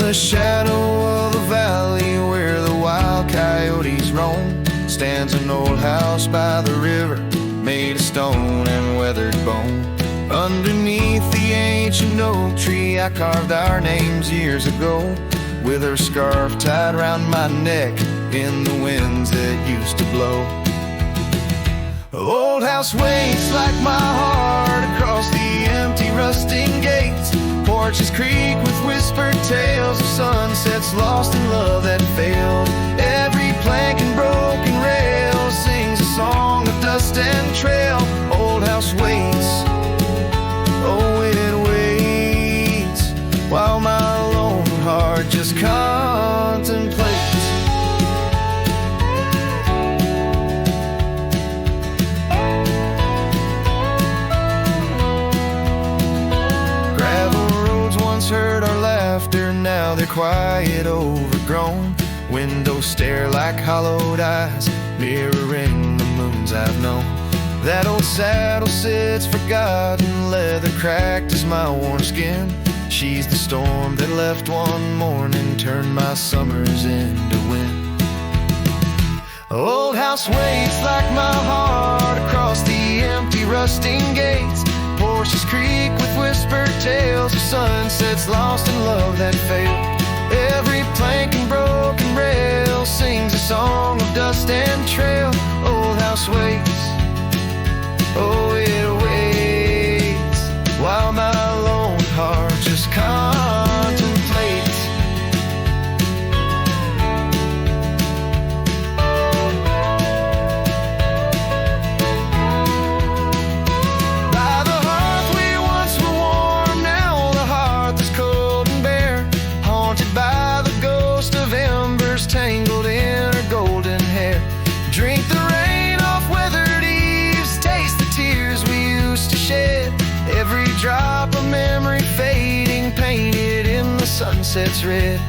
the shadow of the valley where the wild coyotes roam, stands an old house by the river, made of stone and weathered bone. Underneath the ancient oak tree I carved our names years ago, with her scarf tied round my neck in the winds that used to blow. Old house waits like my heart across the empty rusting gates. Porches creak with whispered tales of sunsets lost in love that failed. Every plank and broken rail sings a song of dust and trail. Old house waits, oh it waits, while my lone heart just contemplates. Heard our laughter, now they're quiet, overgrown. Windows stare like hollowed eyes, mirroring the moons I've known. That old saddle sits forgotten, leather cracked as my worn skin. She's the storm that left one morning, turned my summers into wind. Old house waits like my heart across the empty rusting gates. Porches creak with whispered tales of sunsets lost in love that failed. Every plank and broken rail sings a song of dust and trail. Old house waits, oh it waits, while my lone heart just contemplates. Tangled in her golden hair, drink the rain off weathered eaves, taste the tears we used to shed. Every drop of memory fading, painted in the sunset's red.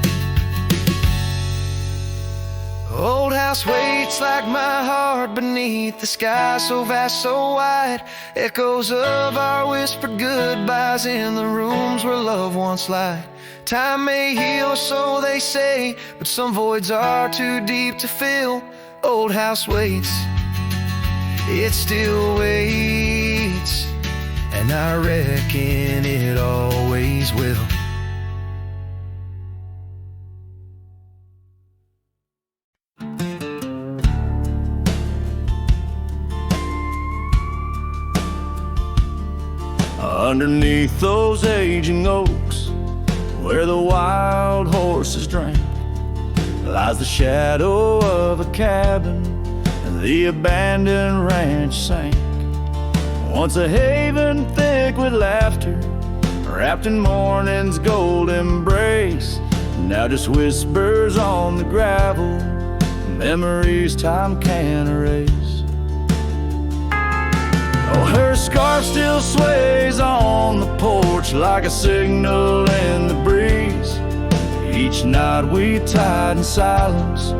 Old house waits like my heart beneath the sky so vast, so wide. Echoes of our whispered goodbyes in the rooms where love once lied. Time may heal, so they say, but some voids are too deep to fill. Old house waits, it still waits, and I reckon it always will. Underneath those aging oaks, where the wild horses drank, lies the shadow of a cabin and the abandoned ranch Sank. Once a haven thick with laughter, wrapped in morning's gold embrace, now just whispers on the gravel, memories time can't erase. Oh, her scarf still sways on the porch like a signal in the breeze. Each night we tied in silence,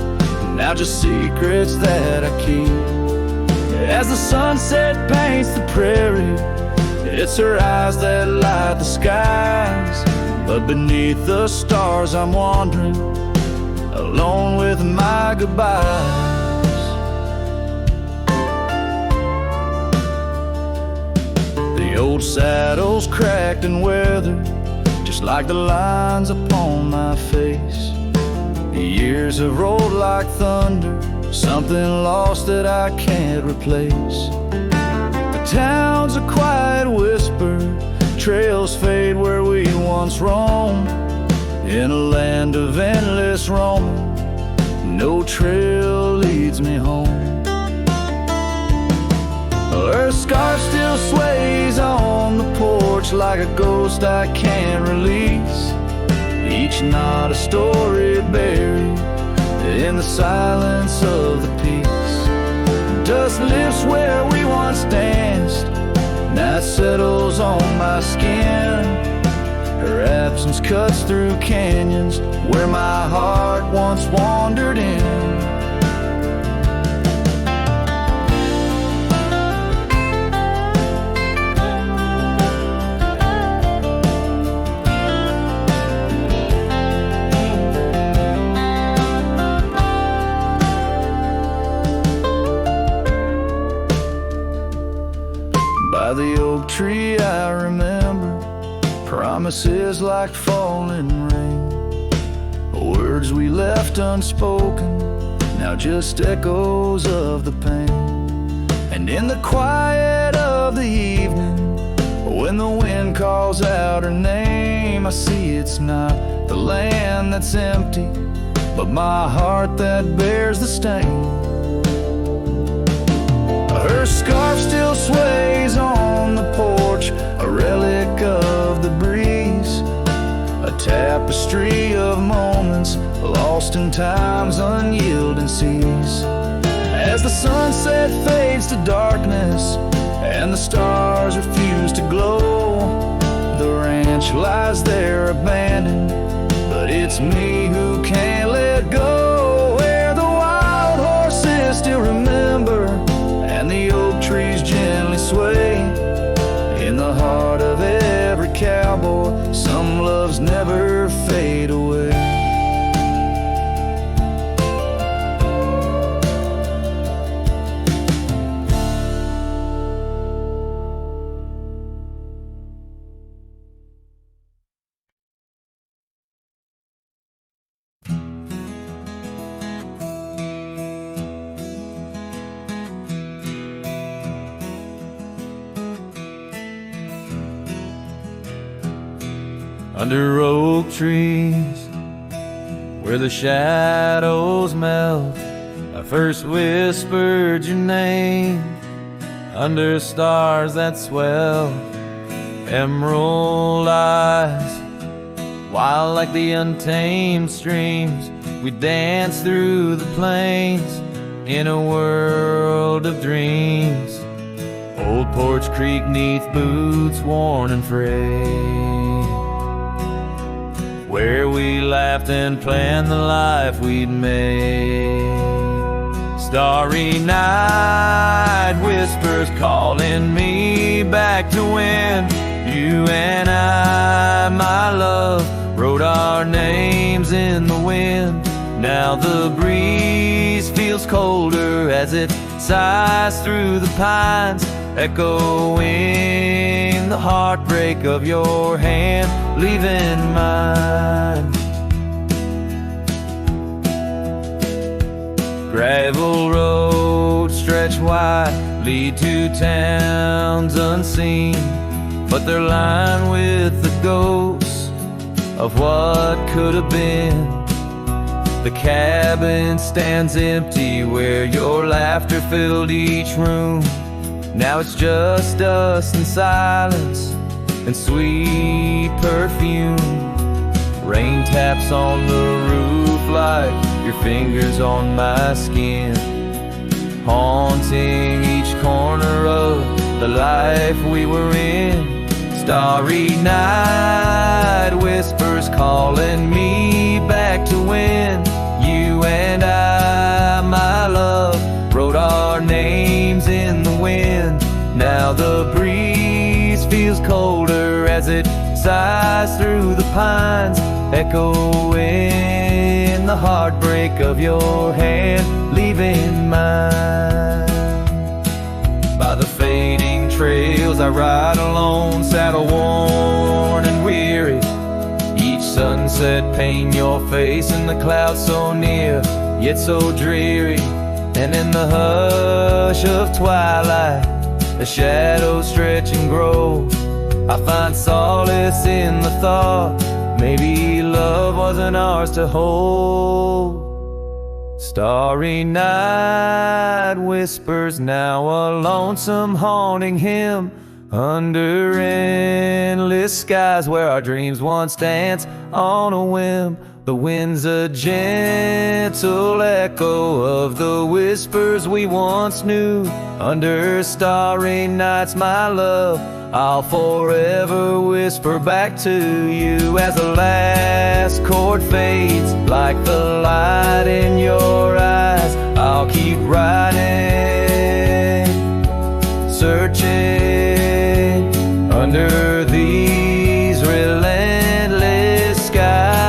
now just secrets that I keep. As the sunset paints the prairie, it's her eyes that light the skies. But beneath the stars I'm wandering, alone with my goodbyes. The old saddle's cracked and weathered, just like the lines upon my face. The years have rolled like thunder, something lost that I can't replace. The town's a quiet whisper, trails fade where we once roamed. In a land of endless roaming, no trail leads me home. Her scarf still sways on the porch like a ghost I can't release. Each night a story buried in the silence of the peace. Dust lifts where we once danced, night settles on my skin. Her absence cuts through canyons where my heart once wandered in. By the oak tree I remember promises like falling rain, words we left unspoken, now just echoes of the pain. And in the quiet of the evening, when the wind calls out her name, I see it's not the land that's empty, but my heart that bears the stain. Her scarf still sways on the porch, a relic of the breeze, a tapestry of moments lost in time's unyielding seas. As the sunset fades to darkness and the stars refuse to glow, the ranch lies there abandoned, but it's me who can't let go. Where the wild horses still remember and the oak trees gently sway, in the heart of every cowboy some loves never fade away. Under oak trees, where the shadows melt, I first whispered your name. Under stars that swell, emerald eyes, wild like the untamed streams, we dance through the plains in a world of dreams. Old Porch Creek neath boots worn and frayed, where we laughed and planned the life we'd made. Starry night whispers calling me back to when you and I, my love, wrote our names in the wind. Now the breeze feels colder as it sighs through the pines, echoing the heartbreak of your hand leaving mine. Gravel roads stretch wide, lead to towns unseen, but they're lined with the ghosts of what could have been. The cabin stands empty where your laughter filled each room. Now it's just us in silence and sweet perfume. Rain taps on the roof like your fingers on my skin, haunting each corner of the life we were in. Starry night whispers calling me back to when you and I, my love, wrote our names in the wind. Now the breeze feels colder as it sighs through the pines, echoing the heartbreak of your hand leaving mine. By the fading trails I ride alone, saddle worn and weary. Each sunset paint your face in the clouds so near, yet so dreary. And in the hush of twilight, the shadows stretch and grow. I find solace in the thought maybe love wasn't ours to hold. Starry night whispers now a lonesome haunting hymn under endless skies where our dreams once danced on a whim. The wind's a gentle echo of the whispers we once knew. Under starry nights, my love, I'll forever whisper back to you as the last chord fades like the light in your eyes. I'll keep riding, searching under these relentless skies.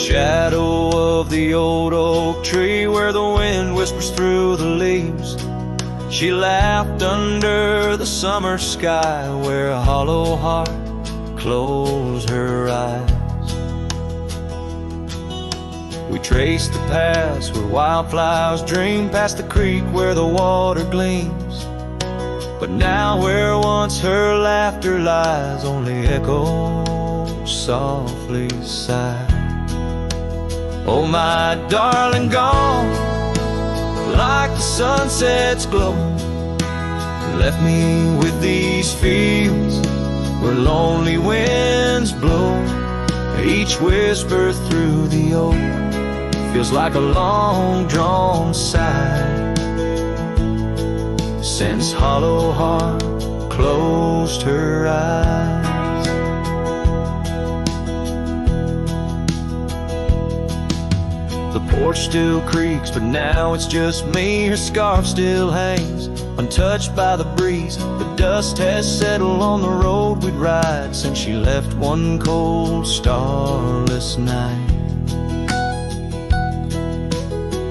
shadow of the old oak tree where the wind whispers through the leaves. She laughed under the summer sky where a hollow heart closed her eyes. We traced the paths where wildflowers dream, past the creek where the water gleams. But now where once her laughter lies, only echoes softly sigh. Oh, my darling, gone like the sunset's glow, left me with these fields where lonely winds blow. Each whisper through the oak feels like a long-drawn sigh, since hollow heart closed her eyes. The porch still creaks, but now it's just me. Her scarf still hangs, untouched by the breeze. The dust has settled on the road we'd ride since she left one cold, starless night.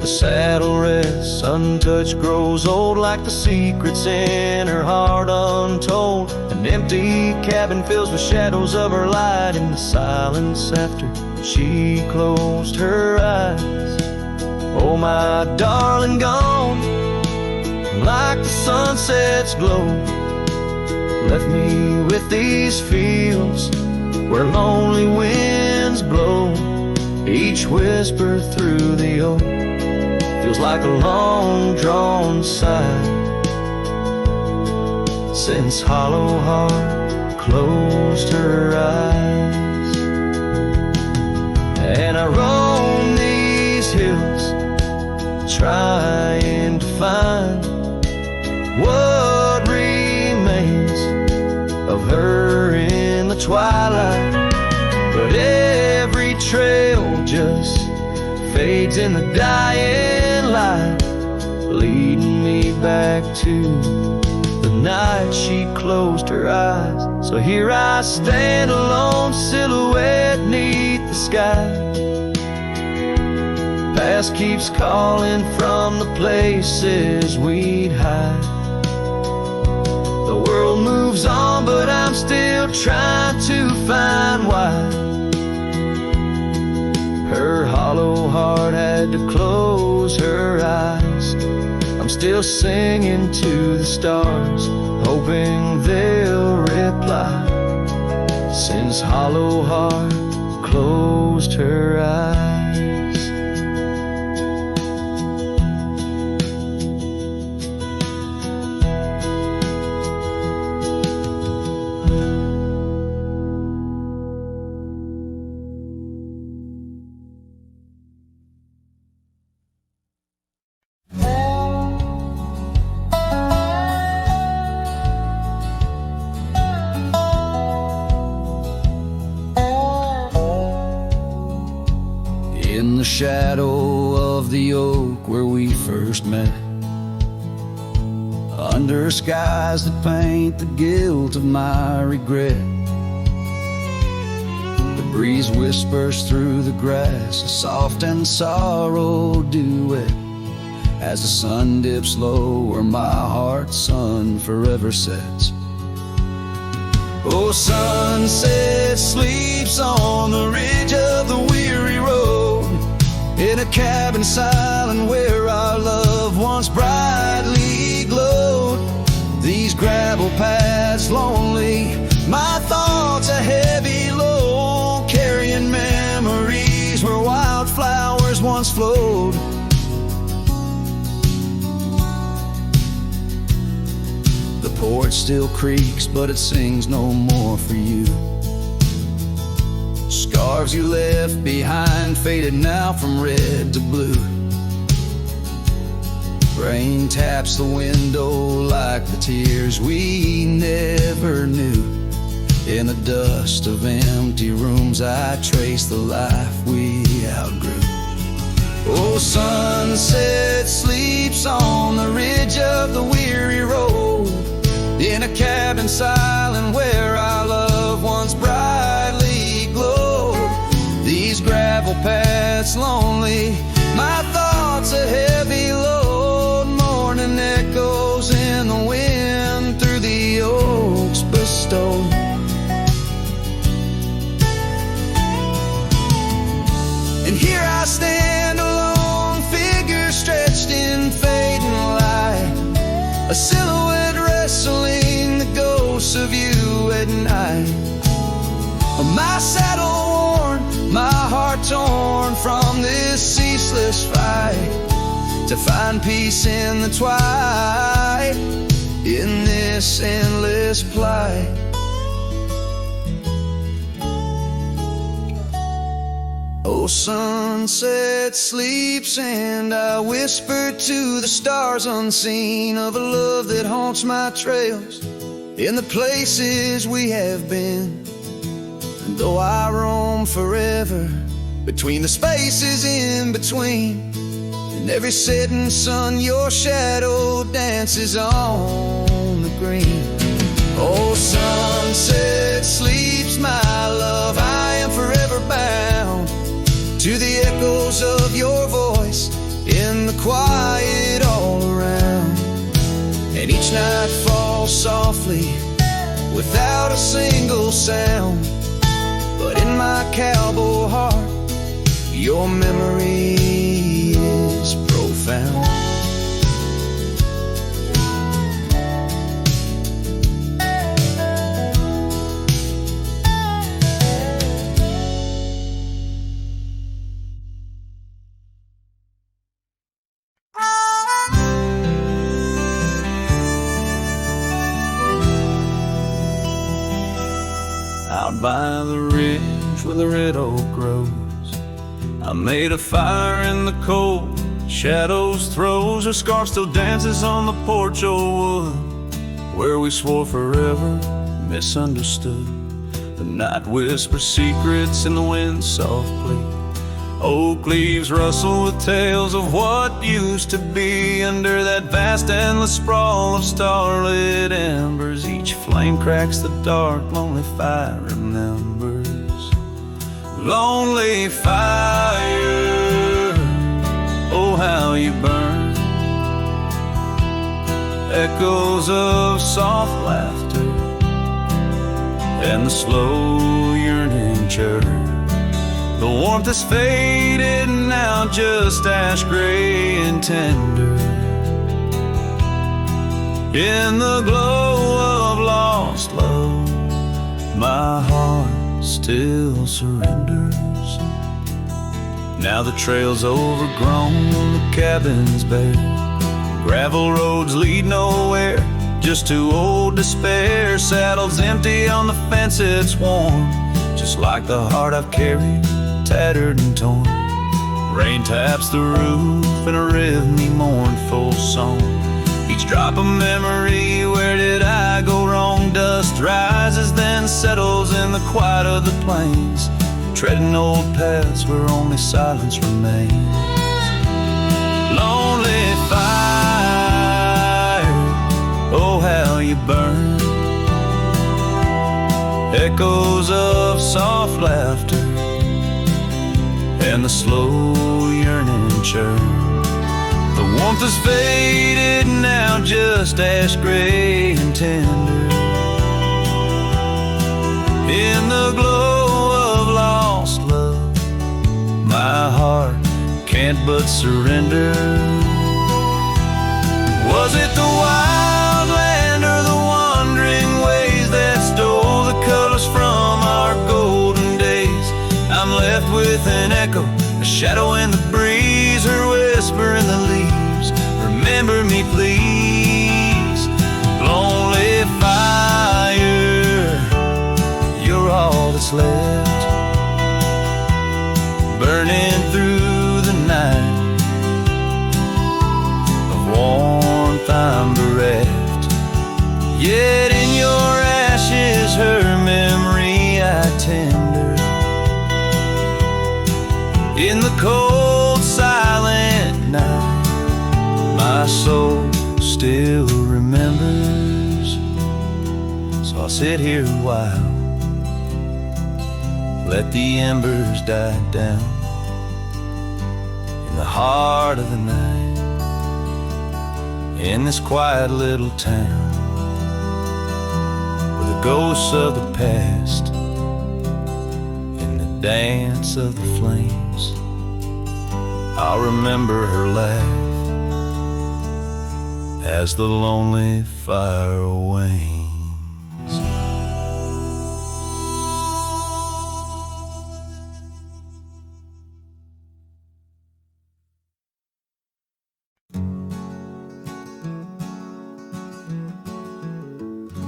The saddle rests, untouched, grows old, like the secrets in her heart untold. An empty cabin fills with shadows of her light in the silence after she closed her eyes. Oh, my darling, gone like the sunset's glow, left me with these fields where lonely winds blow. Each whisper through the oak feels like a long-drawn sigh, since hollow heart closed her eyes. And I roam these hills trying to find what remains of her in the twilight, but every trail just fades in the dying light, leading me back to the night she closed her eyes. So here I stand, a lone silhouette neath the sky. Past keeps calling from the places we'd hide. The world moves on, but I'm still trying to find why her hollow heart had to close her eyes. I'm still singing to the stars, hoping they'll reply, since hollow heart closed her eyes. In the shadow of the oak where we first met, under skies that paint the guilt of my regret, the breeze whispers through the grass, a soft and sorrow duet, as the sun dips low where my heart's sun forever sets. Oh, sunset sleeps on the ridge of the weary road, in a cabin silent where our love once brightly glowed. These gravel paths lonely, my thoughts a heavy load, carrying memories where wildflowers once flowed. The porch still creaks, but it sings no more for you. Scarves you left behind, faded now from red to blue. Rain taps the window like the tears we never knew. In the dust of empty rooms I trace the life we outgrew. Oh, sunset sleeps on the ridge of the weary road, in a cabin silent where our love once brightly glowed. These gravel paths that's lonely. My thoughts a heavy load, morning echoes in the wind through the oaks bestowed. And here I stand, a lone figure stretched in fading light, a silhouette wrestling the ghosts of you at night. My saddle worn, my heart torn from this ceaseless fight, to find peace in the twilight, in this endless plight. Oh, sunset sleeps and I whisper to the stars unseen of a love that haunts my trails in the places we have been. And though I roam forever between the spaces in between, in every setting sun your shadow dances on the green. Oh, sunset sleeps, my love, I am forever bound to the echoes of your voice in the quiet all around. And each night falls softly without a single sound, but in my cowboy heart your memory is profound. Out by the ridge where the red oak grows, I made a fire in the cold, shadows throws. Her scarf still dances on the porch, old wood, where we swore forever, misunderstood. The night whispers secrets in the wind's soft plea. Oak leaves rustle with tales of what used to be. Under that vast endless sprawl of starlit embers, each flame cracks the dark, lonely fire remembers. Lonely fire, oh how you burn. Echoes of soft laughter and the slow yearning churn. The warmth is faded now, just ash gray and tender. In the glow of lost love, my heart still surrenders. Now the trail's overgrown, the cabin's bare. Gravel roads lead nowhere, just to old despair. Saddle's empty on the fence, it's warm, just like the heart I've carried, tattered and torn. Rain taps the roof in a rhythmy mournful song. Each drop a memory, where did I go wrong? Dust rises then settles in the quiet of the plains, treading old paths where only silence remains. Lonely fire, oh how you burn. Echoes of soft laughter and the slow yearning churn. The warmth is faded now, just ash gray and tender. In the glow of lost love, my heart can't but surrender. Was it the wild land or the wandering ways that stole the colors from our golden days? I'm left with an echo, a shadow in the breeze, her whisper in the leaves. Remember me, please. Lonely fire, you're all that's left, burning through the night. Of warmth I'm bereft, yet in your ashes her memory I tender. In the cold silent night, my soul still remembers. So I'll sit here a while, let the embers die down, in the heart of the night, in this quiet little town, where the ghosts of the past, in the dance of the flames, I'll remember her laugh as the lonely fire wanes.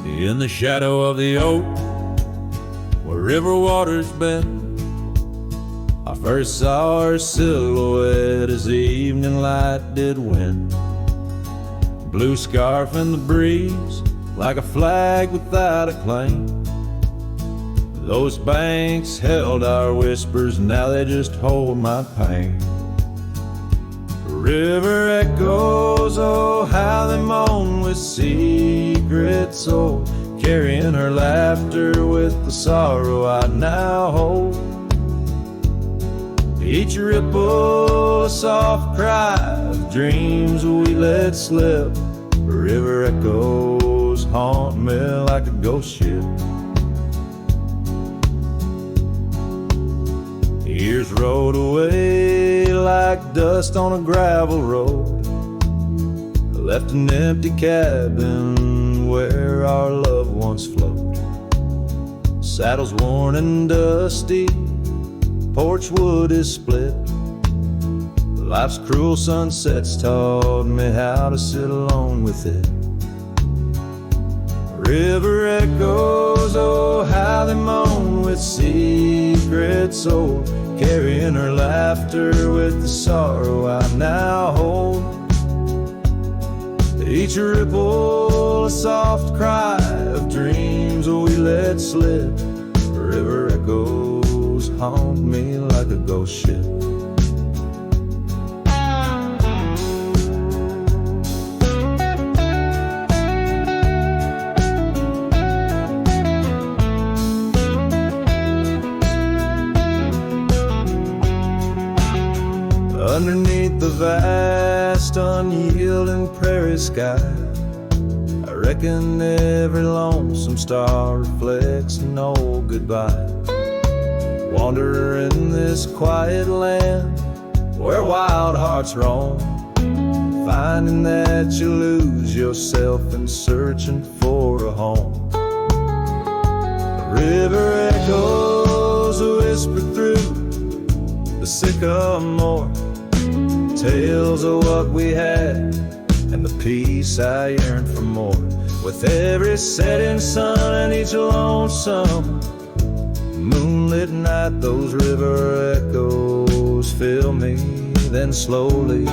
In the shadow of the oak, where river waters bend, I first saw her silhouette as the evening light did win. Blue scarf in the breeze, like a flag without a claim. Those banks held our whispers, now they just hold my pain. River echoes, oh how they moan with secret soul, carrying her laughter with the sorrow I now hold. Each ripple a soft cry of dreams we let slip. River echoes haunt me like a ghost ship. Years rolled away like dust on a gravel road, left an empty cabin where our loved ones float. Saddles worn and dusty, porch wood is split. Life's cruel sunsets taught me how to sit alone with it. River echoes, oh how they moan with secret soul, carrying her laughter with the sorrow I now hold. Each ripple a soft cry of dreams we let slip. River echoes haunt me like a ghost ship. Underneath the vast, unyielding prairie sky, I reckon every lonesome star reflects an old goodbye. Wander in this quiet land where wild hearts roam, finding that you lose yourself in searching for a home. The river echoes whisper through the sycamore, tales of what we had and the peace I yearn for more. With every setting sun and each lonesome moonlit night, those river echoes fill me, then slowly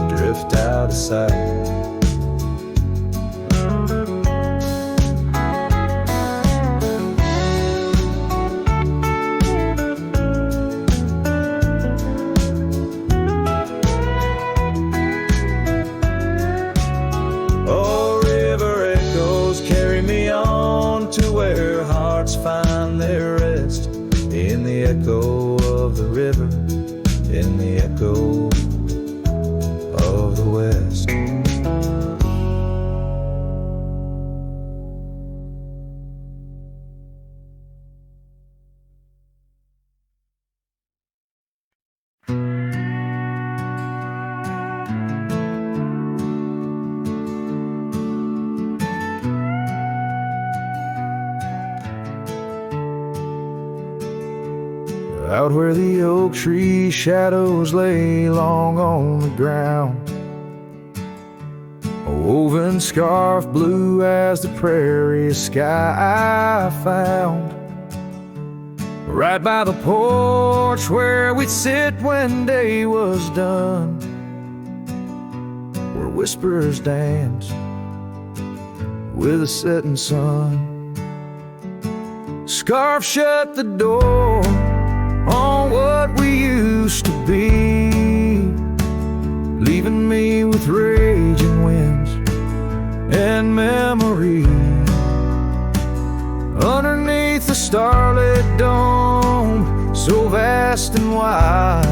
drift out of sight. Find their rest in the echo of the river, in the echo of the West. Out where the oak tree shadows lay long on the ground, a woven scarf blue as the prairie sky I found. Right by the porch where we'd sit when day was done, where whispers dance with the setting sun. Scarf shut the door on what we used to be, leaving me with raging winds and memory. Underneath the starlit dome, so vast and wide,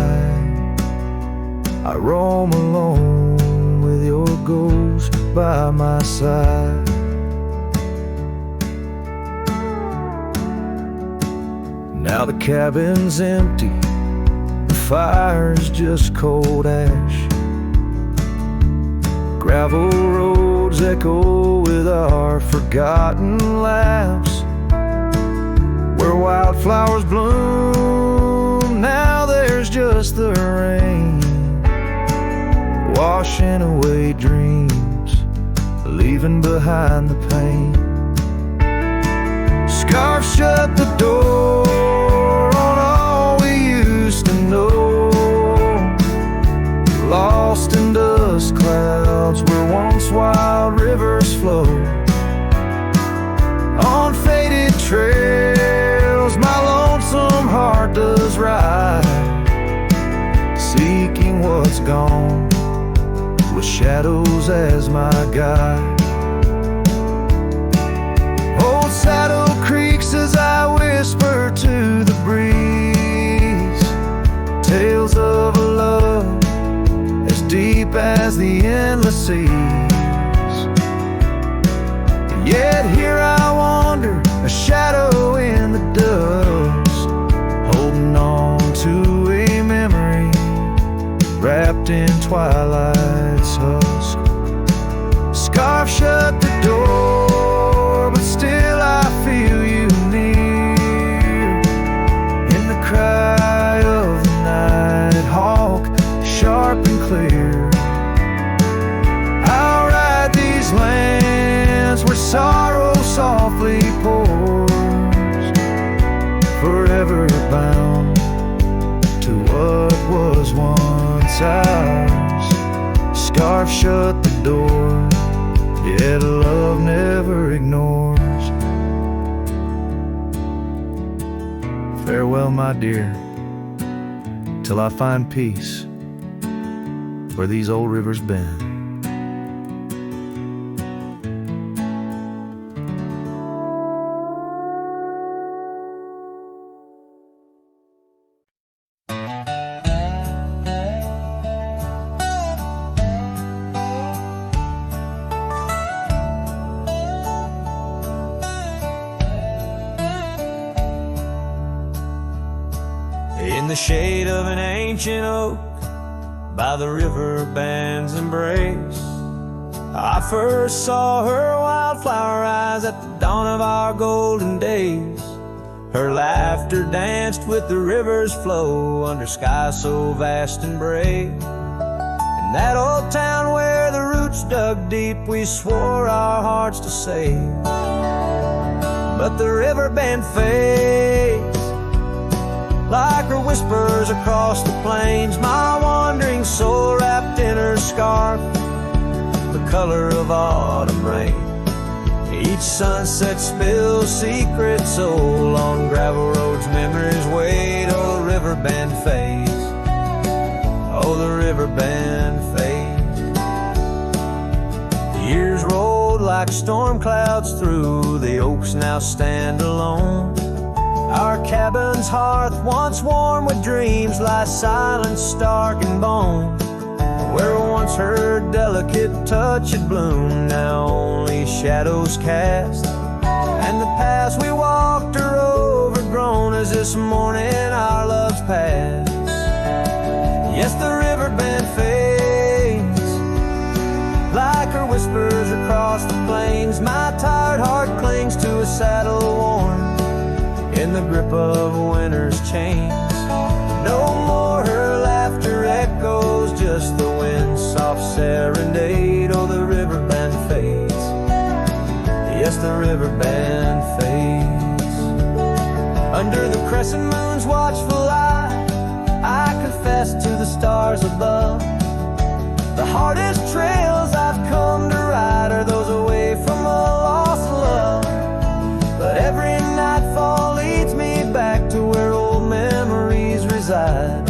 I roam alone with your ghost by my side. Now the cabin's empty, the fire's just cold ash. Gravel roads echo with our forgotten laughs. Where wildflowers bloom, now there's just the rain, washing away dreams, leaving behind the pain. Scarf shut the door on all we used to know, lost in dust clouds where once wild rivers flow. On faded trails my lonesome heart does ride, seeking what's gone with shadows as my guide. Old saddle creaks as I whisper to the breeze, tales of a love as deep as the endless seas. Yet here I wander, a shadow in the dust, holding on to a memory wrapped in twilight's husk. Scarf shut the door, but still I feel you near, in the cry of the night hawk, sharp and clear. I'll ride these lands where sorrow softly pours, forever bound to what was once ours. Scarf shut the door, yet love never ignores. Farewell, my dear, till I find peace where these old rivers bend. In the shade of an ancient oak, by the river band's embrace, I first saw her wildflower eyes at the dawn of our golden days. Her laughter danced with the river's flow under skies so vast and brave. In that old town where the roots dug deep, we swore our hearts to save. But the river band fades like her whispers across the plains, my wandering soul wrapped in her scarf, the color of autumn rain. Each sunset spills secrets so on gravel roads, memories wait. Oh, the river band fades, oh, the river band fades. The years rolled like storm clouds through, the oaks now stand alone. Our cabin's hearth, once warm with dreams, lies silent, stark and bone. Where once her delicate touch had bloomed, now only shadows cast. And the paths we walked are overgrown as this morning our love's past. Yes, the river band fades like her whispers across the plains. My tired heart clings to a saddle worn in the grip of winter's chains. No more her laughter echoes, just the wind's soft serenade. Oh, the river band fades, yes, the river band fades. Under the crescent moon's watchful eye, I confess to the stars above, the hardest trails I've come to ride are those away from a lost love. But every nightfall leads me back to where old memories reside,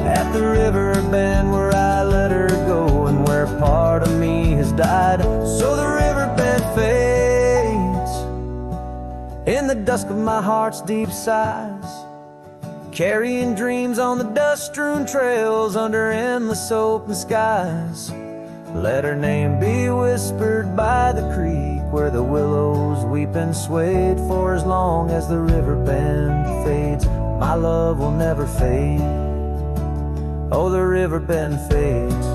at the river bend where I let her go and where part of me has died. So the river bend fades in the dusk of my heart's deep sighs, carrying dreams on the dust-strewn trails under endless open skies. Let her name be whispered by the creek where the willows weep and swayed. For as long as the river bend fades, my love will never fade. Oh, the river bend fades,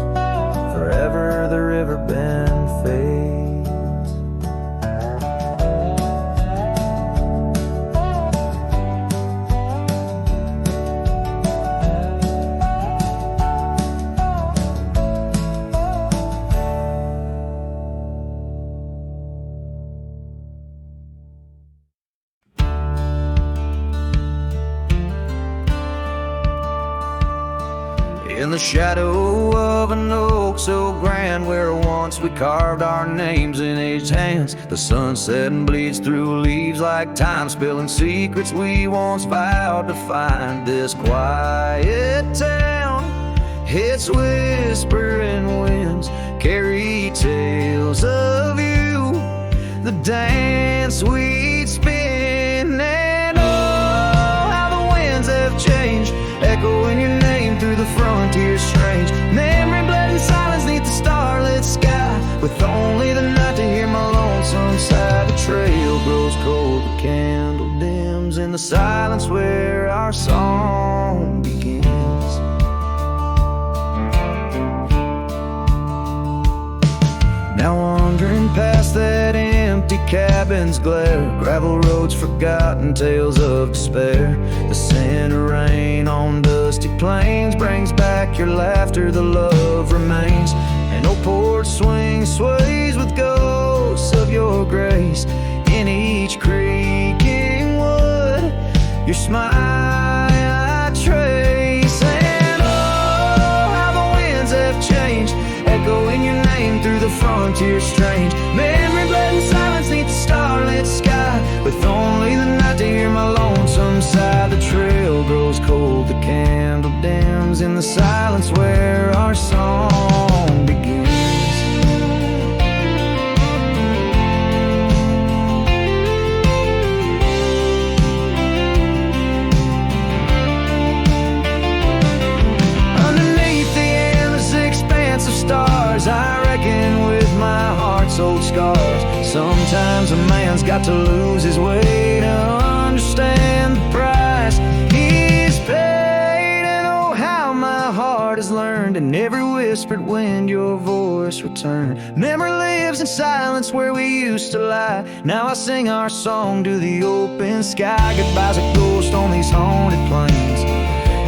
forever the river bend fades. In the shadow of an oak so grand, where once we carved our names in aged hands, the sunset bleeds through leaves like time, spilling secrets we once vowed to find. This quiet town, its whispering winds carry tales of you, the dance we'd spin, and oh, how the winds have changed, echoing your name through the frontier strange. Memory bled in silence neath the starlit sky, with only the night to hear my lonesome sigh. The trail grows cold, the candle dims in the silence where our song begins. Now wandering past that empty cabin's glare, gravel roads forgotten, tales of despair. The scent of rain on dusty plains brings back your laughter, the love remains. An old porch swing sways with ghosts of your grace. In each creaking wood, your smile I trace. And oh, how the winds have changed, echoing your name through the frontier strange. Memory bled in silence neath the starlit sky, with only the night to hear my lonesome sigh. The trail grows cold, the candle dims in the silence where our song begins. Underneath the endless expanse of stars, I reckon with my heart's old scars. Sometimes a man's got to lose his way to understand the price he's paid. And oh, how my heart has learned in every whispered wind your voice returned. Memory lives in silence where we used to lie. Now I sing our song to the open sky. Goodbye's a ghost on these haunted plains.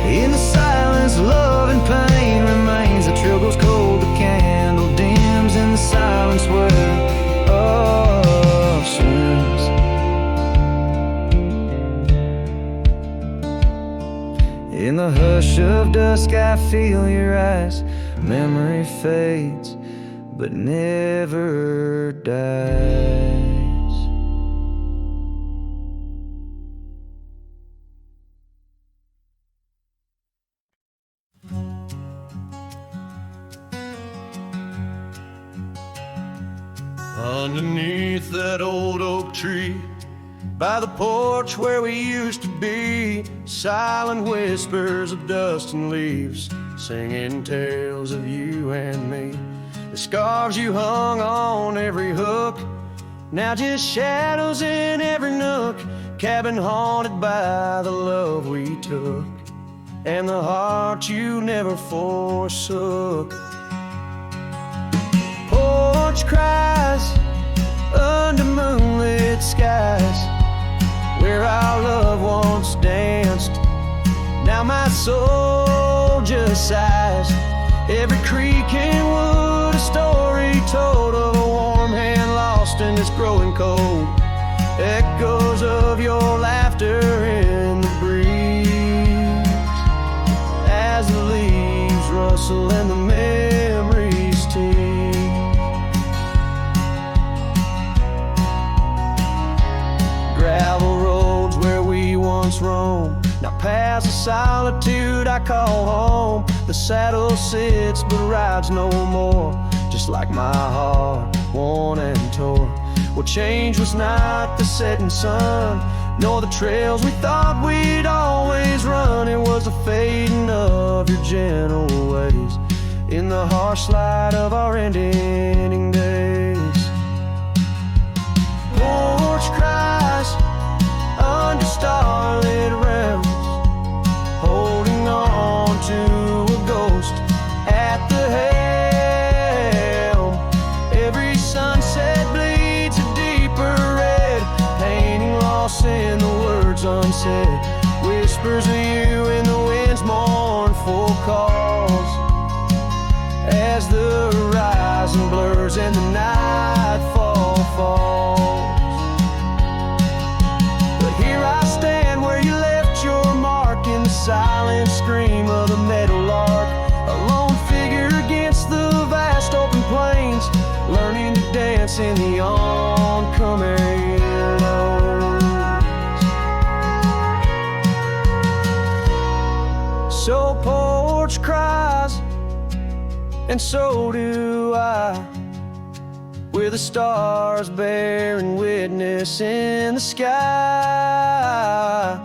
In the silence, love and pain remains. The trail goes cold, the candle dims in the silence where love swims. In the hush of dusk I feel your eyes. Memory fades but never dies. Underneath that old oak tree, by the porch where we used to be, silent whispers of dust and leaves, singing tales of you and me. The scarves you hung on every hook, now just shadows in every nook. Cabin haunted by the love we took, and the heart you never forsook. Porch cries under moonlit skies, where our love once danced. Now my soul just sighs. Every creak and wood, a story told of a warm hand lost in this growing cold. Echoes of your laughter in the breeze, as the leaves rustle and the memories tease. Gravel roads where we once roamed, now paths of solitude I call home. The saddle sits but rides no more, just like my heart, worn and torn. What changed was not the setting sun, nor the trails we thought we'd always run. gentle ways in the harsh light of our ending days. Porch cries under starlit realms, holding on to a ghost at the helm. Every sunset bleeds a deeper red, painting loss in the words unsaid. Whispers of you in the wind's mournful calls, as the horizon blurs and the nightfall falls. But here I stand where you left your mark, in the silent scream of the meadowlark, a lone figure against the vast open plains, learning to dance in the oncoming notes. So porch cries, and so do I, we're the stars bearing witness in the sky.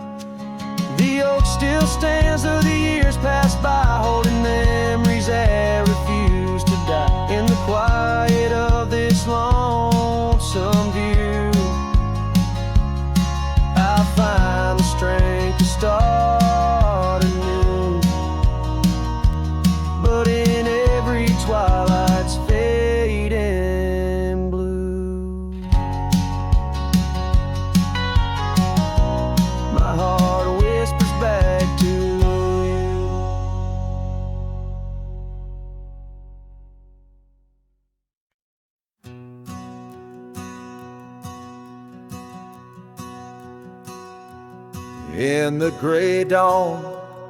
The oak still stands though the years pass by, holding memories that refuse to die. In the quiet of this lonesome view, I find the strength to start anew. But in every twilight's fading blue, my heart whispers back to you. In the gray dawn,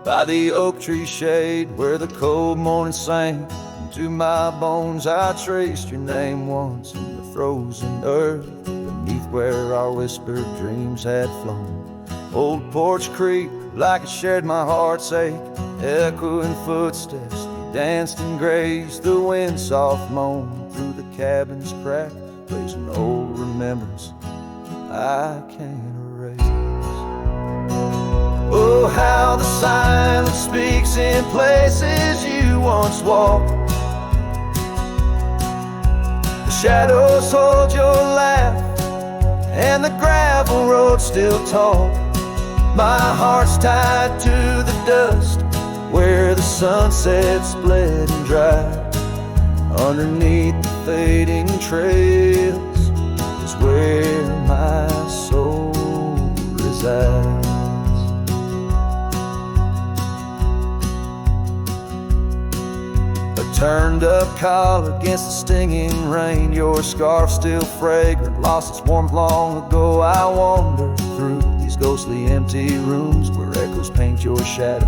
by the oak tree shade, where the cold morning sank into my bones, I traced your name once in the frozen earth, beneath where our whispered dreams had flown. Old Porch Creek, like it shared my heart's ache, echoing footsteps, you danced and grazed. The wind soft moaned through the cabin's crack, plays an old remembrance I can't erase. Oh, how the silence speaks in places you once walked. The shadows hold your laugh, and the gravel road still talk. My heart's tied to the dust, where the sunset's bled and dried. Underneath the fading trails is where my soul resides. Turned up collar against the stinging rain, your scarf still fragrant, lost its warmth long ago. I wander through these ghostly empty rooms where echoes paint your shadow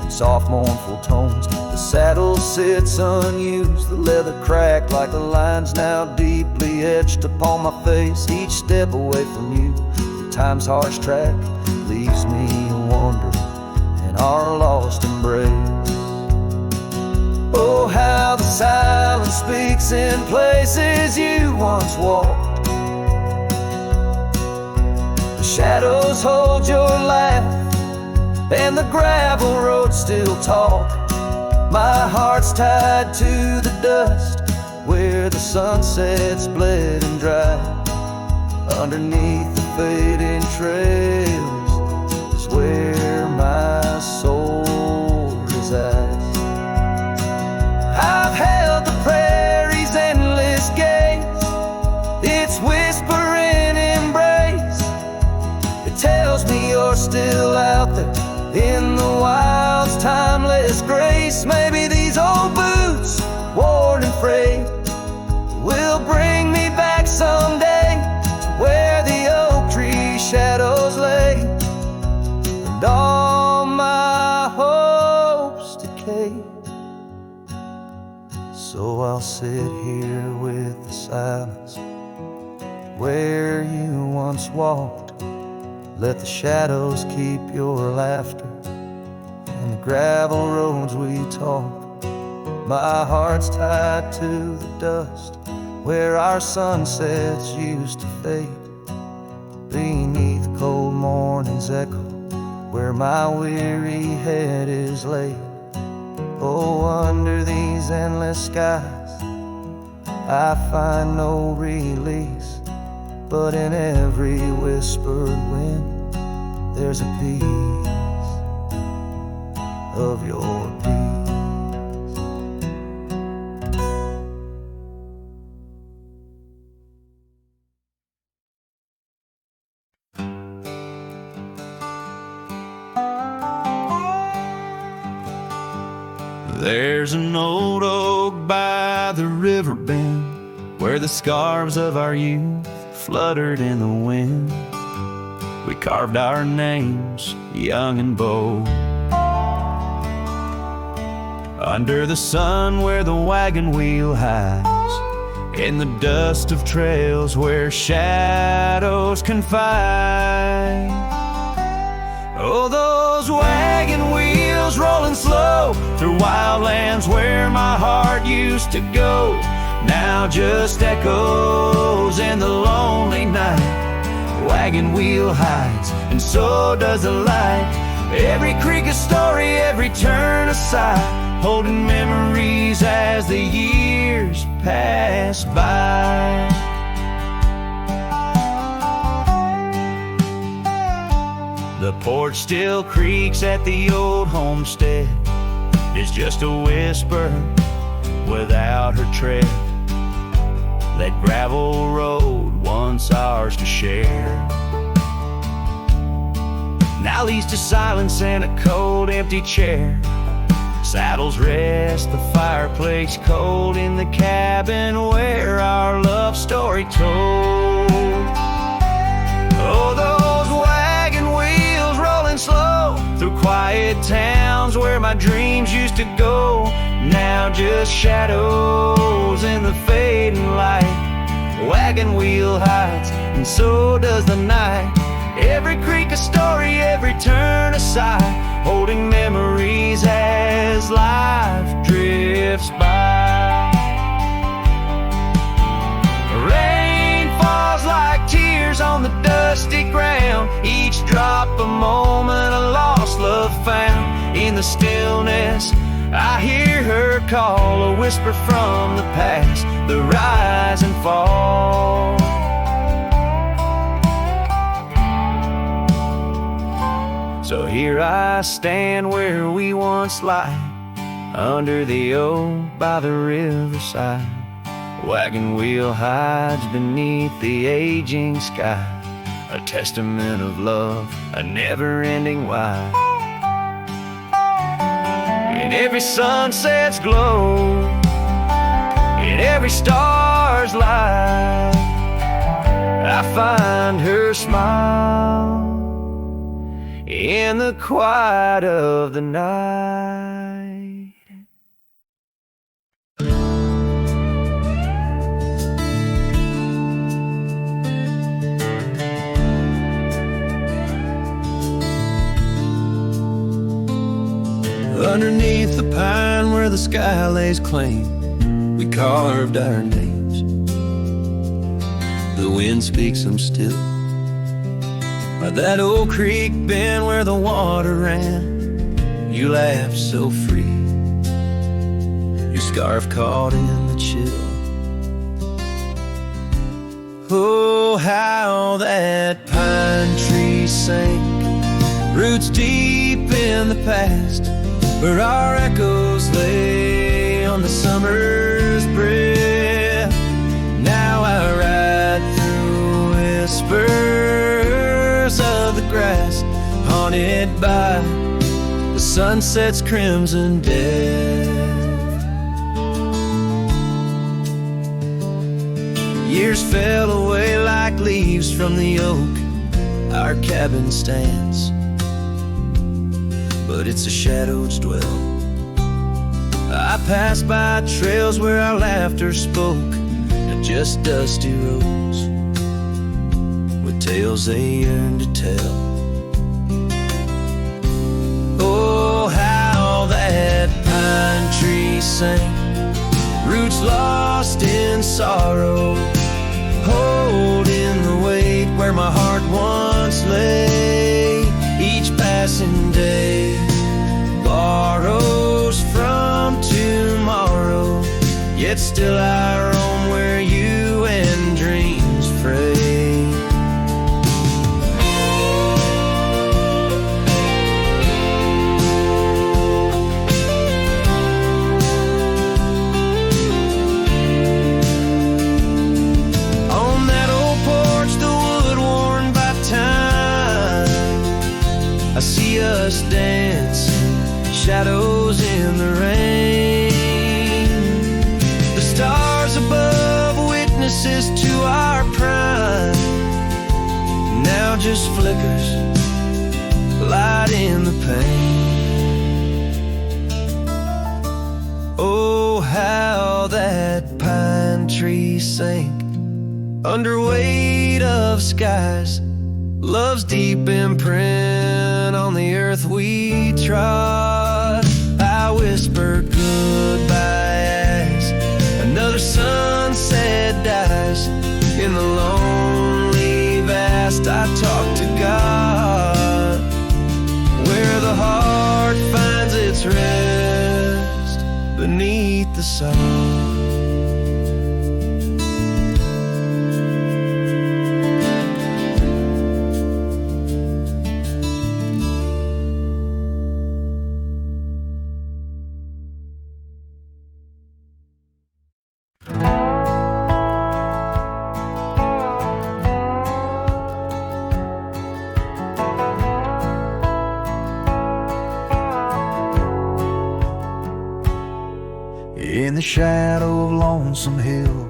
in soft mournful tones. The saddle sits unused, the leather cracked like the lines now deeply etched upon my face. Each step away from you, the time's harsh track leaves me wandering in our lost embrace. Oh, how the silence speaks in places you once walked. The shadows hold your laugh, and the gravel road still talk. My heart's tied to the dust, where the sunset's bled and dried. Underneath the fading trails is where my soul resides. I've held the prairie's endless gaze, its whispering embrace. It tells me you're still out there in the wild's timeless grace. Maybe these old boots, worn and frayed, will bring me back someday to where the oak tree shadows lay, and all my hopes decay. So I'll sit here with the silence where you once walked. Let the shadows keep your laughter and the gravel roads we talk. My heart's tied to the dust, where our sunsets used to fade. Beneath cold morning's echo, where my weary head is laid. Oh, under these endless skies, I find no release, but in every whispered wind, there's a piece of your peace. There's an old oak by the river bend where the scarves of our youth fluttered in the wind. We carved our names, young and bold, under the sun where the wagon wheel hides, in the dust of trails where shadows confide. Oh, those wagon wheels rolling slow through wildlands where my heart used to go, now just echoes in the lonely night. Wagon wheel hides, and so does the light. Every creek a story, every turn a sigh, holding memories as the years pass by. The porch still creaks at the old homestead. It's just a whisper without her tread. That gravel road once ours to share, now leads to silence and a cold empty chair. Saddles rest, the fireplace cold in the cabin where our love story told. Oh, those wagon wheels rolling slow through quiet towns where my dreams used to go, now just shadows in the fading light. Wagon wheel hides, and so does the night. Every creek a story, every turn a sigh, holding memories as life drifts by. Rain falls like tears on the dusty ground, each drop a moment, a lost love found. In the stillness I hear her call, a whisper from the past, the rise and fall. So here I stand where we once lie, under the oak by the riverside. Wagon wheel hides beneath the aging sky, a testament of love, a never-ending why. In every sunset's glow, in every star's light, I find her smile in the quiet of the night. Underneath the pine where the sky lays claim, we carved our names. The wind speaks them still, by that old creek bend where the water ran. You laughed so free, your scarf caught in the chill. Oh, how that pine tree sank, roots deep in the past, where our echoes lay on the summer's breath. Now I ride through whispers of the grass, haunted by the sunset's crimson death. Years fell away like leaves from the oak our cabin stands, but it's a shadow's dwell. I pass by trails where our laughter spoke, and just dusty roads with tales they yearn to tell. Oh, how that pine tree sank, roots lost in sorrow, holding the weight where my heart once lay. Each passing day borrows from yet still I roam where you and dreams fray. On that old porch, the wood worn by time, I see us dancing, shadows in the rain. The stars above, witnesses to our prime, now just flickers, light in the pain. Oh, how that pine tree sank under weight of skies, love's deep imprint on the earth we trod. I whisper goodbye as another sunset dies. In the lonely vast I talk to God, where the heart finds its rest beneath the sun. In the shadow of Lonesome Hill,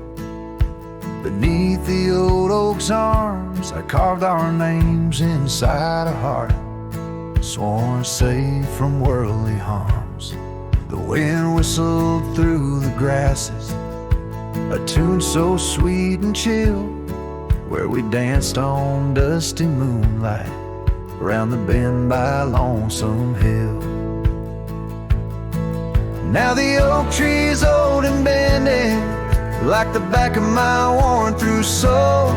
beneath the old oak's arms, I carved our names inside a heart, sworn safe from worldly harms. The wind whistled through the grasses, a tune so sweet and chill, where we danced on dusty moonlight around the bend by Lonesome Hill. Now the oak tree's old and bending, like the back of my worn-through soul,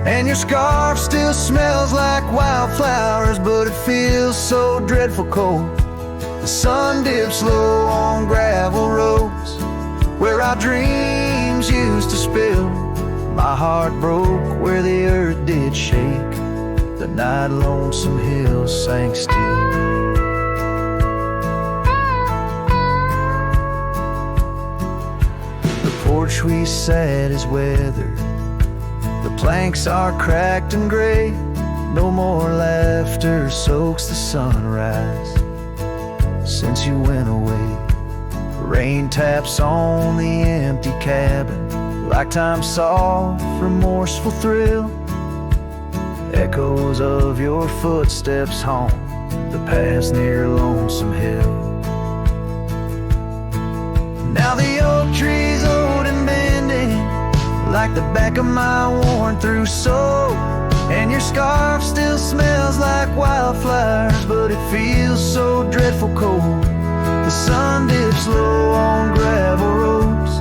and your scarf still smells like wildflowers, but it feels so dreadful cold. The sun dips low on gravel roads where our dreams used to spill. My heart broke where the earth did shake, the night Lonesome Hill sank still. The porch we sat is weathered, the planks are cracked and gray. No more laughter soaks the sunrise since you went away. Rain taps on the empty cabin like time's soft, remorseful thrill. Echoes of your footsteps haunt the paths near Lonesome Hill. Now the oak tree's old and bending, like the back of my worn-through soul, and your scarf still smells like wildflowers, but it feels so dreadful cold. The sun dips low on gravel roads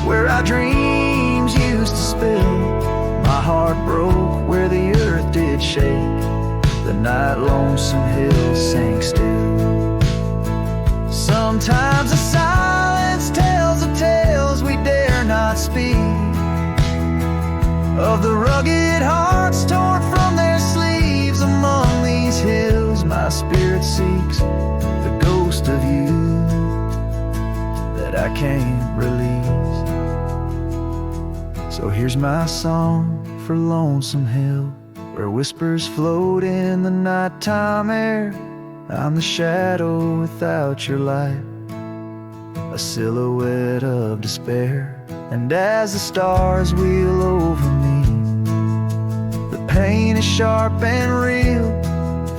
where our dreams used to spill. My heart broke where the earth did shake, the night Lonesome Hill sank still. Sometimes the silence tells of tales we dare not speak, of the rugged hearts torn from their sleeves among these hills. My spirit seeks the ghost of you that I can't release. So here's my song for Lonesome Hill, where whispers float in the nighttime air. I'm the shadow without your light, a silhouette of despair. And as the stars wheel over me, the pain is sharp and real,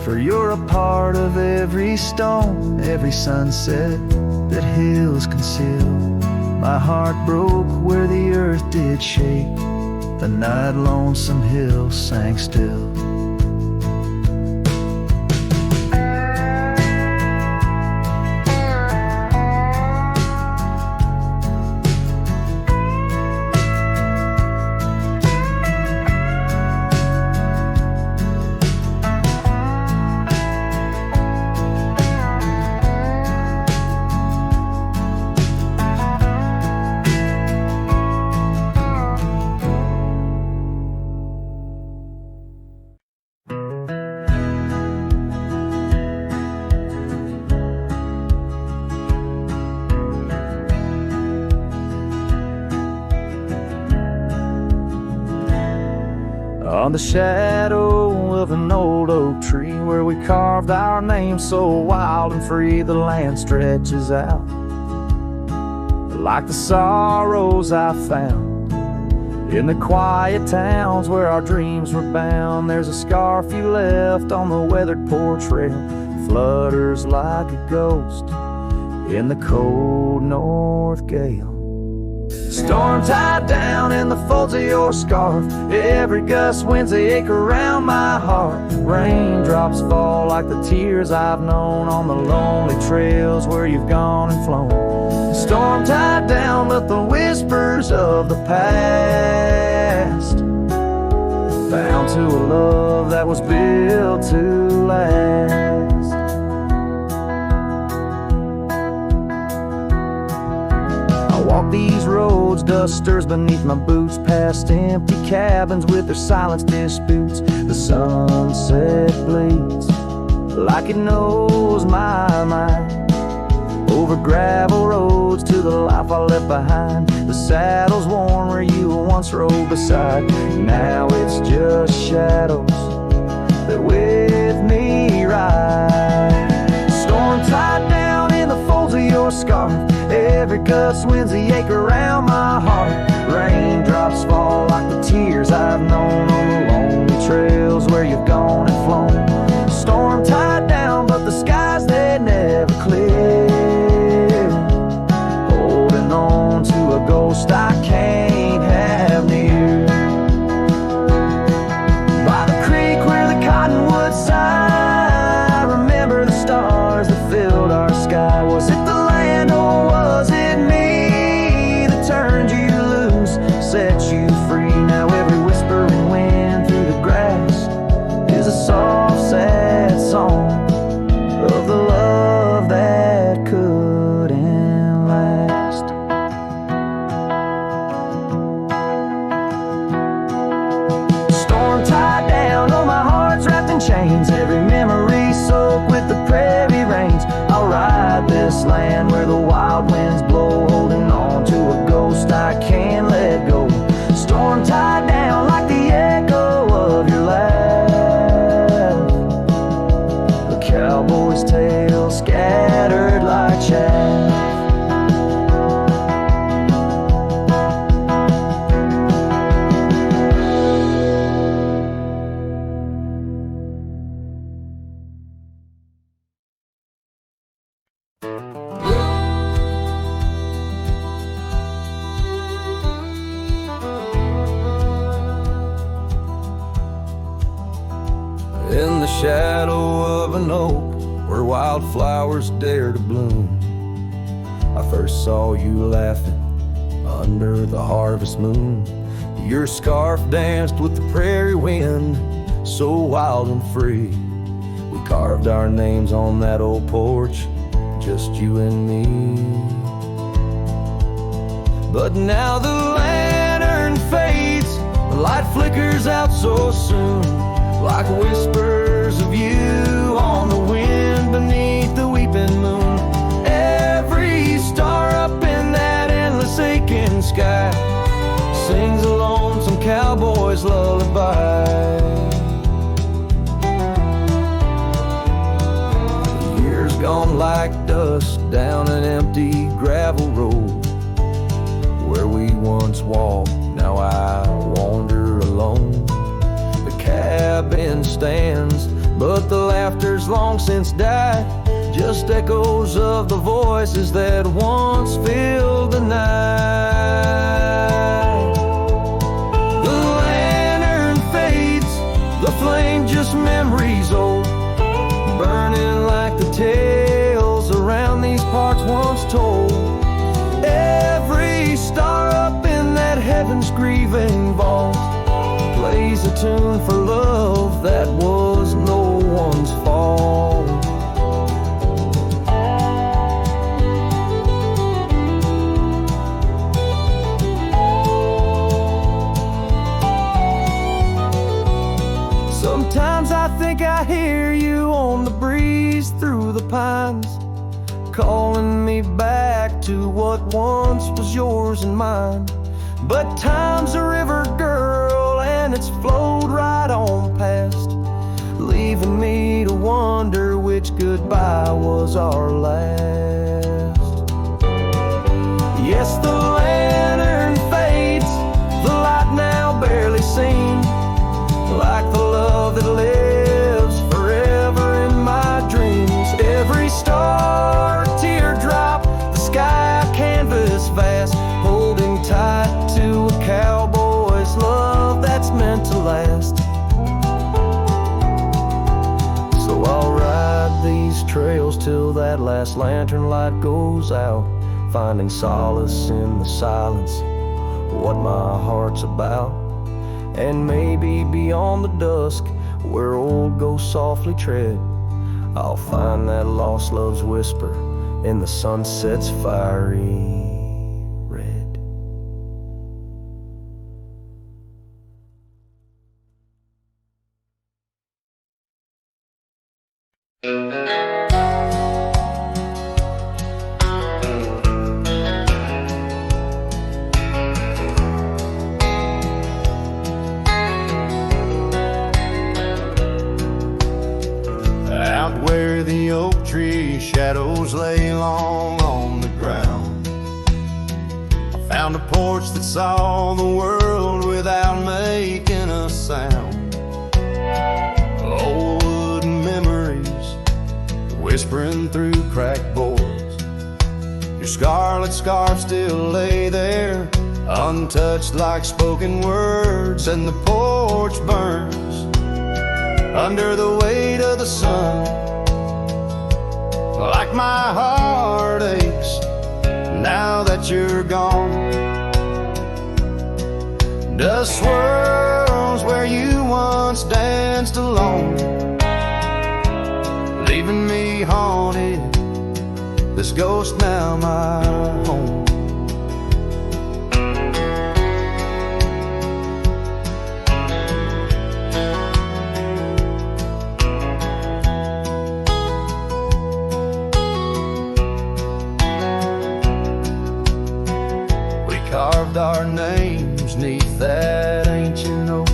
for you're a part of every stone, every sunset that hills conceal. My heart broke where the earth did shake, the night Lonesome Hill sank still. on the shadow of an old oak tree where we carved our names so wild and free. The land stretches out like the sorrows I found in the quiet towns where our dreams were bound. There's a scarf you left on the weathered porch rail, flutters like a ghost in the cold north gale. Storm tied down in the folds of your scarf, every gust winds ache around my heart. Raindrops fall like the tears I've known on the lonely trails where you've gone and flown. Storm tied down with the whispers of the past, bound to a love that was built to last. Walk these roads, dust stirs beneath my boots, past empty cabins with their silence disputes. The sunset bleeds like it knows my mind, over gravel roads to the life I left behind. The saddle's worn where you once rode beside, now it's just shadows that with me ride. Storm tied down in the folds of your scarf, every gust winds the ache around my heart. Raindrops fall like the tears I've known on the lonely trails where you've gone and flown. Storm tied down, but the skies they never clear, holding on to a ghost I can't have near. By the creek where the cottonwoods sigh, I remember the stars that filled our sky. Was it the land or was it me that turned you loose, set you free? Now every whispering wind through the grass is a soft, sad song of the love that couldn't last. Storm tied down, oh my heart's wrapped in chains, every memory soaked with the prairie rains. I'll ride this land where the wild winds blow, holding on to a ghost I can't let go. Storm tied down like the echo of your laugh, a cowboy's tale scattered like chaff. In the shadow of an oak where wildflowers dare to bloom, I first saw you laughing under the harvest moon. Your scarf danced with the prairie wind, so wild and free. We carved our names on that old porch, just you and me. But now the lantern fades, the light flickers out so soon, like whispers of you on the wind beneath the weeping moon. Every star up in that endless aching sky sings a lonesome cowboy's lullaby. Years gone like dust down an empty gravel road where we once walked, now I wander alone. Cabin stands, but the laughter's long since died, just echoes of the voices that once filled the night. The lantern fades, the flame just memories old, burning like the tales around these parts once told. Every star up in that heaven's grieving vault plays a tune for love that was no one's fault. Sometimes I think I hear you on the breeze through the pines, calling me back to what once was yours and mine. But time's a river, girl, and line that's flowed right on past, leaving me to wonder which goodbye was our last. Yes, the lantern fades, the light now barely seen, like the love that lives forever in my dreams. Every star, teardrop, the sky, a canvas vast, holding tight to a cowboy's love that's meant to last. So I'll ride these trails till that last lantern light goes out, finding solace in the silence, what my heart's about. And maybe beyond the dusk, where old ghosts softly tread, I'll find that lost love's whisper in the sunset's fiery red. Out where the oak tree shadows lay long on the ground, I found a porch that saw the world without making a sound. Old wooden memories whispering through cracked boards. Your scarlet scarf still lay there, untouched like spoken words, and the porch burns under the weight of the sun, like my heart aches now that you're gone. Dust swirls where you once danced alone, leaving me haunted, this ghost now my home. Carved our names neath that ancient oak,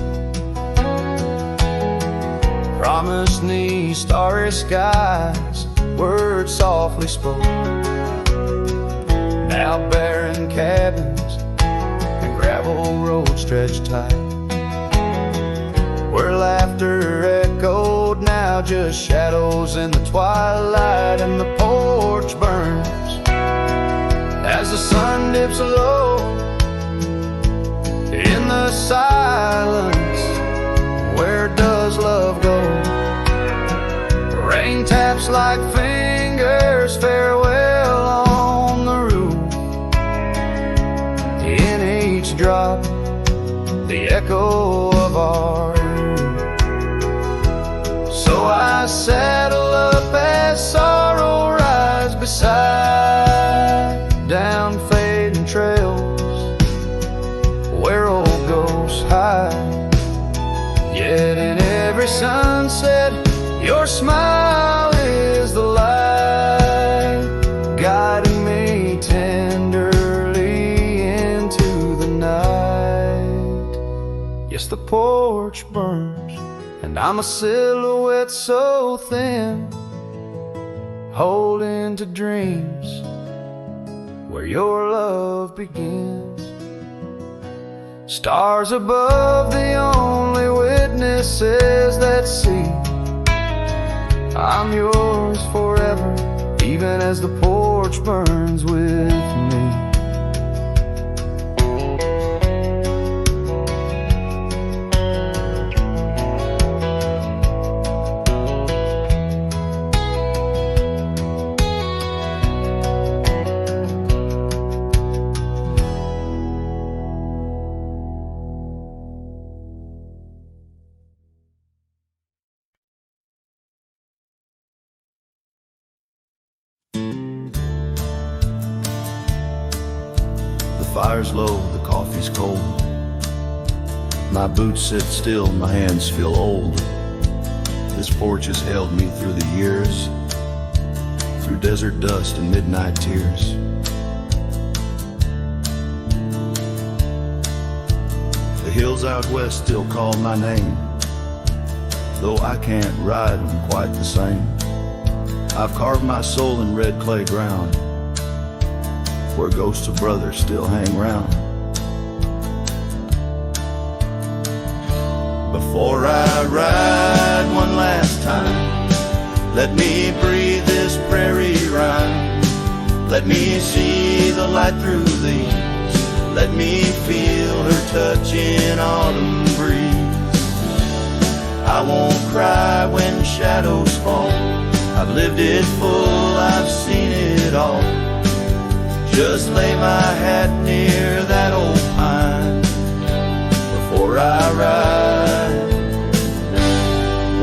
promised me starry skies, words softly spoke. Now barren cabins and gravel roads stretch tight, where laughter echoed, now just shadows in the twilight. And the porch burns as the sun dips low in the silence. Where does love go? Rain taps like fingers, farewell on the roof. In each drop, the echo of our youth. So I saddle up as sorrow rides beside down fading trails where old ghosts hide. Yet in every sunset, your smile is the light, guiding me tenderly into the night. Yes, the porch burns, and I'm a silhouette so thin, holding to dreams where your love begins. Stars above, the only witnesses that see I'm yours forever, even as the porch burns with me. The fire's low, the coffee's cold. My boots sit still, my hands feel old. This porch has held me through the years, through desert dust and midnight tears. The hills out west still call my name, though I can't ride them quite the same. I've carved my soul in red clay ground, where ghosts of brothers still hang round. Before I ride one last time, let me breathe this prairie rhyme. Let me see the light through these. Let me feel her touch in autumn breeze. I won't cry when shadows fall. I've lived it full, I've seen it all. Just lay my hat near that old pine before I ride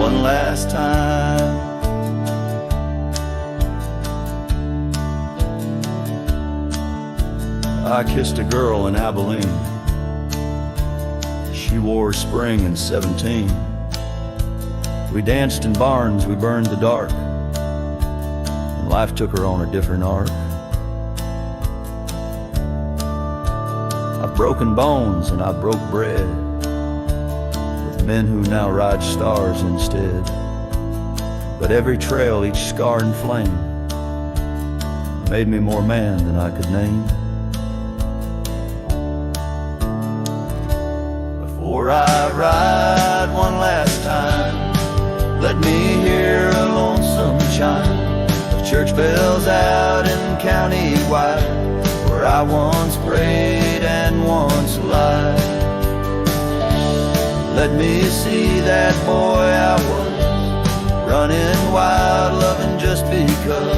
one last time. I kissed a girl in Abilene. She wore spring in 17. We danced in barns, we burned the dark, and life took her on a different arc. I've broken bones and I broke bread with men who now ride stars instead. But every trail, each scar and flame made me more man than I could name. Before I ride one last time, let me hear a lonesome chime of church bells out in county wide, where I once prayed and once lied. Let me see that boy I was, running wild, loving just because.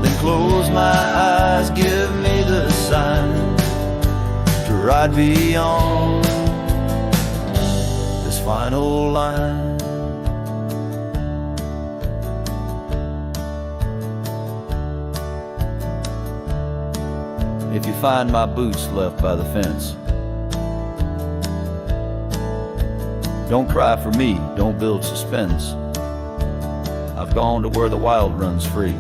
Then close my eyes, give me the sign to ride beyond this final line. If you find my boots left by the fence, don't cry for me, don't build suspense. I've gone to where the wild runs free,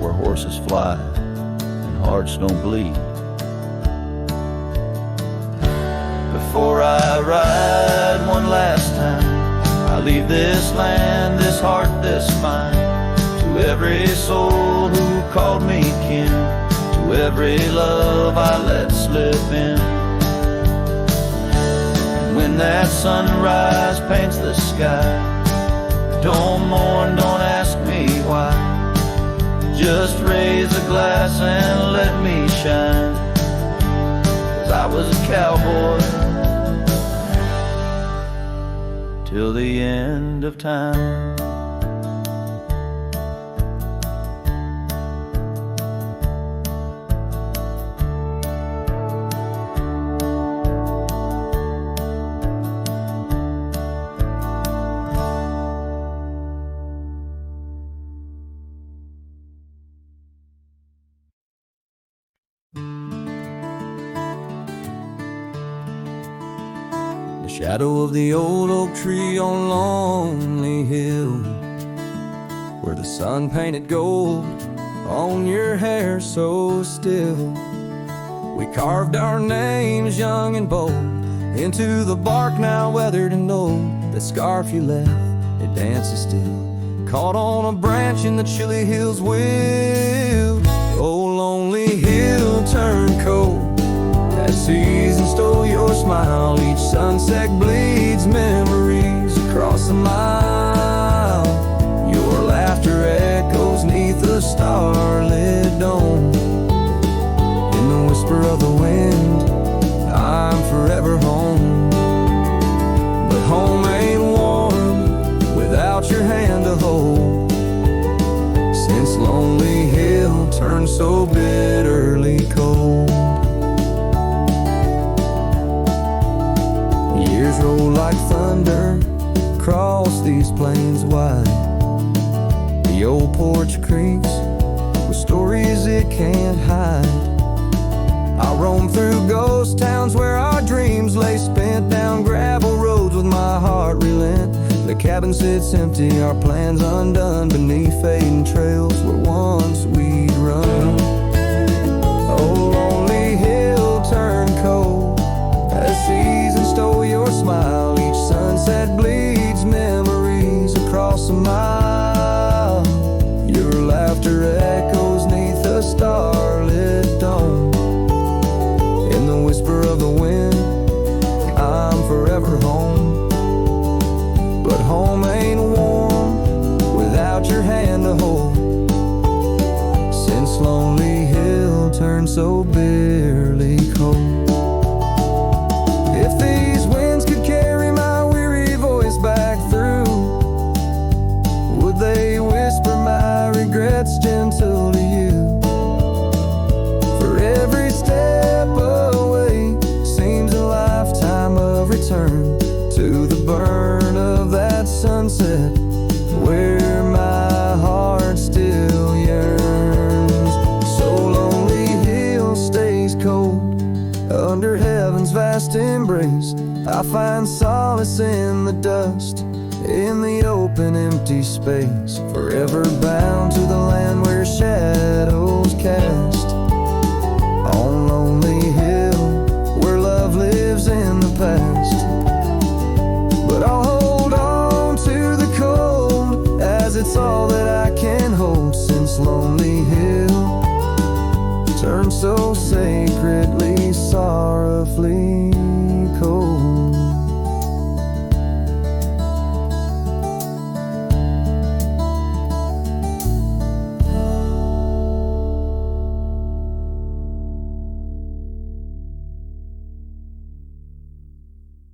where horses fly and hearts don't bleed. Before I ride one last time, I leave this land, this heart, this mind, to every soul who called me kin, to every love I let slip in. When that sunrise paints the sky, don't mourn, don't ask me why. Just raise a glass and let me shine, 'cause I was a cowboy till the end of time. Shadow of the old oak tree on Lonely Hill, where the sun painted gold on your hair so still. We carved our names young and bold into the bark now weathered and old. The scarf you left, it dances still, caught on a branch in the chilly hills wild. Oh, Lonely Hill turned cold, that season stole your smile. Each sunset bleeds memories across the mile. Your laughter echoes neath the starlit dome. In the whisper of the wind, I'm forever home. But home ain't warm without your hand to hold. Since Lonely Hill turned so bitterly cold. Years roll like thunder across these plains wide. The old porch creaks with stories it can't hide. I roam through ghost towns where our dreams lay spent, down gravel roads with my heart relent. The cabin sits empty, our plans undone, beneath fading trails where once we'd run. Oh, Lonely Hill turned cold, that's gentle to you. For every step away seems a lifetime of return to the burn of that sunset where my heart still yearns. So Lonely Hill stays cold under heaven's vast embrace. I find solace in the dust, in the open empty space, forever bound to the land where shadows cast. On Lonely Hill, where love lives in the past. But I'll hold on to the cold, as it's all that I can hold, since Lonely Hill turned so sacredly, sorrowfully cold.